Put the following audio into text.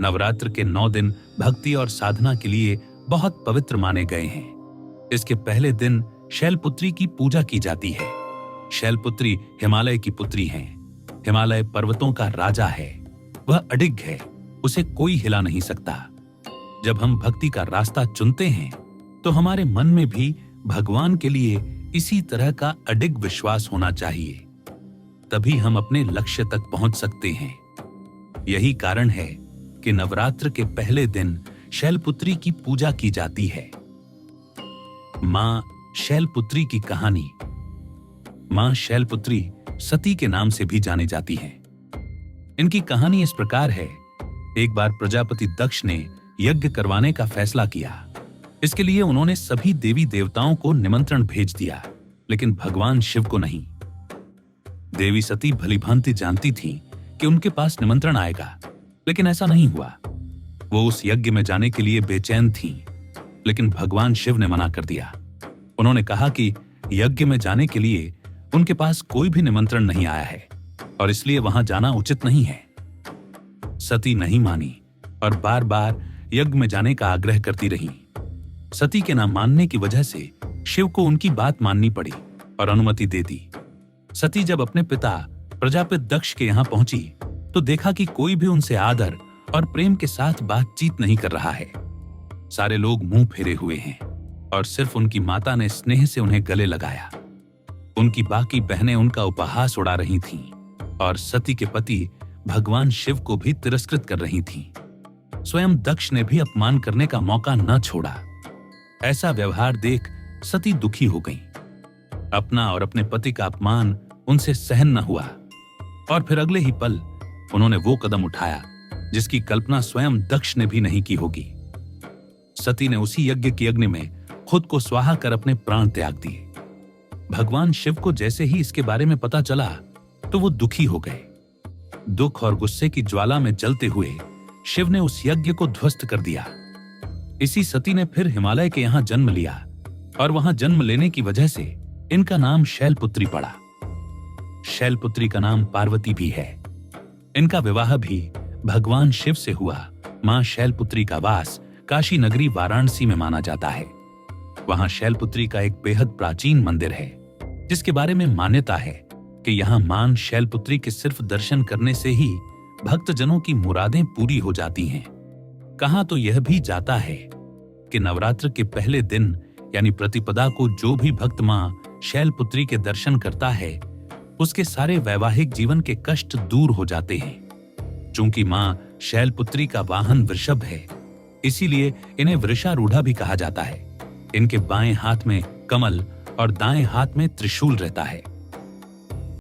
नवरात्र के 9 दिन भक्ति और साधना के लिए बहुत पवित्र माने गए हैं। इसके पहले दिन शैलपुत्री की पूजा की जाती है। शैलपुत्री हिमालय की पुत्री हैं। हिमालय पर्वतों का राजा है। वह अडिग है, उसे कोई हिला नहीं सकता। जब हम भक्ति का रास्ता चुनते हैं तो हमारे मन में भी भगवान के लिए इसी तरह का अडिग विश्वास होना चाहिए, तभी हम अपने लक्ष्य तक पहुंच सकते हैं। यही कारण है कि नवरात्र के पहले दिन शैलपुत्री की पूजा की जाती है। मां शैलपुत्री की कहानी। मां शैलपुत्री सती के नाम से भी जानी जाती हैं। इनकी कहानी इस प्रकार है। एक बार प्रजापति दक्ष ने यज्ञ करवाने का फैसला किया। इसके लिए उन्होंने सभी देवी देवताओं को निमंत्रण भेज दिया, लेकिन भगवान शिव को नहीं। देवी सती भलीभांति जानती थी कि उनके पास निमंत्रण आएगा, लेकिन ऐसा नहीं हुआ। वो उस यज्ञ में जाने के लिए बेचैन थीं, लेकिन भगवान शिव ने मना कर दिया। उन्होंने कहा कि यज्ञ में जाने के लिए उनके पास कोई भी निमंत्रण नहीं आया है और इसलिए वहां जाना उचित नहीं है। सती नहीं मानी और बार बार यज्ञ में जाने का आग्रह करती रही। सती के न मानने की वजह से शिव को उनकी बात माननी पड़ी और अनुमति दे दी। सती जब अपने पिता प्रजापति दक्ष के यहां पहुंची तो देखा कि कोई भी उनसे आदर और प्रेम के साथ बातचीत नहीं कर रहा है। सारे लोग मुंह फेरे हुए हैं और सिर्फ उनकी माता ने स्नेह से उन्हें गले लगाया। उनकी बाकी बहनें उनका उपहास उड़ा रही थीं और सती के पति भगवान शिव को भी तिरस्कृत कर रही थीं। स्वयं दक्ष ने भी अपमान करने का मौका न छोड़ा। ऐसा व्यवहार देख सती दुखी हो गईं। अपना और अपने पति का अपमान उनसे सहन न हुआ और फिर अगले ही पल उन्होंने वो कदम उठाया जिसकी कल्पना स्वयं दक्ष ने भी नहीं की होगी। सती ने उसी यज्ञ की अग्नि में खुद को स्वाहा कर अपने प्राण त्याग दिए। भगवान शिव को जैसे ही इसके बारे में पता चला तो वो दुखी हो गए। दुख और गुस्से की ज्वाला में जलते हुए शिव ने उस यज्ञ को ध्वस्त कर दिया। इसी सती ने फिर हिमालय के यहां जन्म लिया और वहां जन्म लेने की वजह से इनका नाम शैलपुत्री पड़ा। शैलपुत्री का नाम पार्वती भी है। इनका विवाह भी भगवान शिव से हुआ। मां शैलपुत्री का वास काशी नगरी वाराणसी में माना जाता है। वहां शैलपुत्री का एक बेहद प्राचीन मंदिर है, जिसके बारे में मान्यता है कि यहां मां शैलपुत्री के सिर्फ दर्शन करने से ही भक्तजनों की मुरादें पूरी हो जाती हैं। कहा तो यह भी जाता है कि नवरात्र के पहले दिन यानी प्रतिपदा को जो भी भक्त मां शैलपुत्री के दर्शन करता है उसके सारे वैवाहिक जीवन के कष्ट दूर हो जाते हैं। चूंकि मां शैलपुत्री का वाहन वृषभ है, इसीलिए इन्हें वृषारूढ़ा भी कहा जाता है। इनके बाएं हाथ में कमल और दाएं हाथ में त्रिशूल रहता है।